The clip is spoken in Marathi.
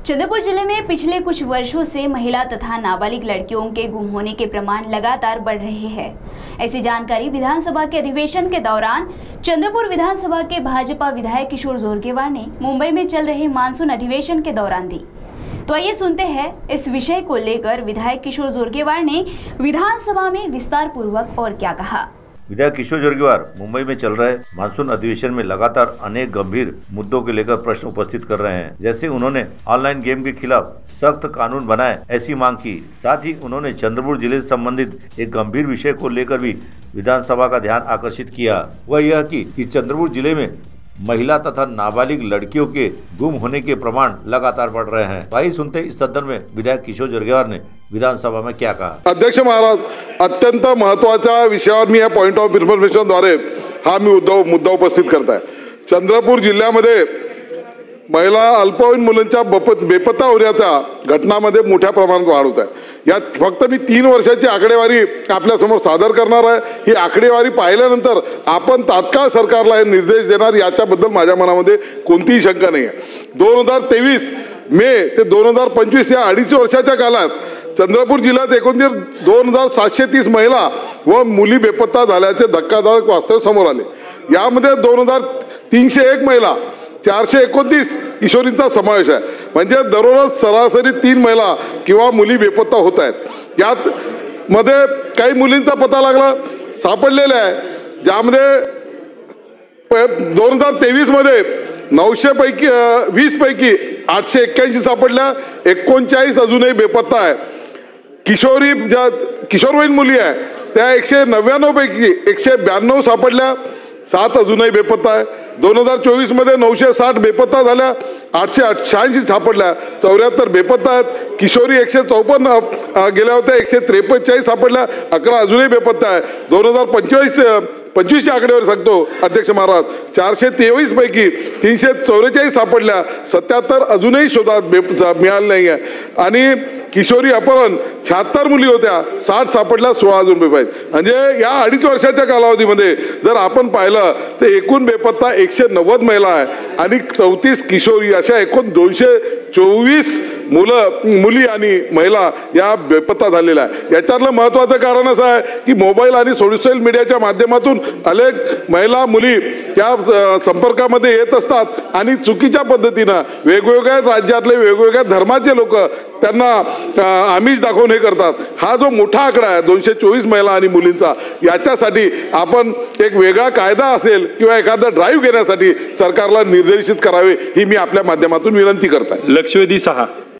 चंद्रपुर जिले में पिछले कुछ वर्षों से महिला तथा नाबालिग लड़कियों के गुम होने के प्रमाण लगातार बढ़ रहे हैं। ऐसी जानकारी विधानसभा के अधिवेशन के दौरान चंद्रपुर विधानसभा के भाजपा विधायक किशोर जोरगेवार ने मुंबई में चल रहे मानसून अधिवेशन के दौरान दी। तो आइए सुनते हैं इस विषय को लेकर विधायक किशोर जोरगेवार ने विधानसभा में विस्तार पूर्वक और क्या कहा। विधायक किशोर जोरगेवार मुंबई में चल रहे मानसून अधिवेशन में लगातार अनेक गंभीर मुद्दों को लेकर प्रश्न उपस्थित कर रहे हैं। जैसे उन्होंने ऑनलाइन गेम के खिलाफ सख्त कानून बनाए ऐसी मांग की। साथ ही उन्होंने चंद्रपुर जिले से संबंधित एक गंभीर विषय को लेकर भी विधानसभा का ध्यान आकर्षित किया। वह यह कि चंद्रपुर जिले में महिला तथा नाबालिग लड़कियों के गुम होने के प्रमाण लगातार बढ़ रहे हैं। वही सुनते इस सदन में विधायक किशोर जोरगेवार ने विधानसभा में क्या कहा। अध्यक्ष महाराज, अत्यंत महत्त्वाच्या विषयावर मी या पॉइंट ऑफ इन्फॉर्मेशन द्वारे हा मुद्दा उपस्थित करत आहे। चंद्रपूर जिल्ह्यामध्ये महिला अल्पवयीन मुलांच्या बेपत्ता होण्याच्या घटनांमध्ये मोठ्या प्रमाणात वाढ होत आहे। यात फक्त मी 3 वर्षाची आकडेवारी आपल्या समोर सादर करणार आहे। ही आकडेवारी पाहिल्यानंतर आपण तात्काळ सरकारला हे निर्देश देणार, याच्याबद्दल माझ्या मनामध्ये कोणतीही शंका नाही आहे। 2023 मे ते 2025 या 2.5 वर्षाच्या काळात चंद्रपूर जिल्ह्यात एकूण 2730 महिला व मुली बेपत्ता झाल्याचे धक्कादायक वास्तव समोर आले। यामध्ये 2301 महिला 429 किशोरींचा समावेश आहे। म्हणजे दररोज सरासरी 3 महिला किंवा मुली बेपत्ता होत आहेत। यात मध्ये काही मुलींचा पत्ता लागला सापडलेला आहे, ज्यामध्ये 2023 मध्ये 900 पैकी 20 पैकी 881 सापडल्या, 39 अजूनही बेपत्ता आहे। किशोरी ज्या किशोरवयीन मुली आहे त्या 199 पैकी 192 सापडल्या, 7 अजूनही बेपत्ता आहे। 2024 मध्ये 960 बेपत्ता झाल्या, 888 सापडल्या, 74 बेपत्ता आहेत। किशोरी 154 गेल्या होत्या, 143 सापडल्या, 11 अजूनही बेपत्ता आहे। 2025 ची आकडेवारी सांगतो अध्यक्ष महाराज, 423 पैकी 344 सापडल्या, 77 अजूनही शोधात मिळाले नाही आहे। आणि किशोरी अपहरण 76 मुली होत्या, 60 सापडल्या, 16 अजून बेपत्ता आहेत। म्हणजे या 2.5 वर्षाच्या कालावधीमध्ये जर आपण पाहिलं तर एकूण बेपत्ता 190 महिला आहे आणि 34 किशोरी, अशा एकूण 224 मुली आणि महिला या बेपत्ता झालेल्या आहे। याच्यातलं महत्त्वाचं कारण असं आहे की मोबाईल आणि सोशल मीडियाच्या माध्यमातून अनेक महिला मुली त्या संपर्कामध्ये येत असतात आणि चुकीच्या पद्धतीनं वेगवेगळ्या राज्यातले वेगवेगळ्या धर्माचे लोक त्यांना आमिष दाखवून हे करतात। हा जो मोठा आकडा आहे 224 महिला आणि मुलींचा, याच्यासाठी आपण एक वेगळा कायदा असेल किंवा एखादा ड्राईव्ह घेण्यासाठी सरकारला निर्देशित करावे, ही मी आपल्या माध्यमातून विनंती करत आहे। लक्षवेधी 6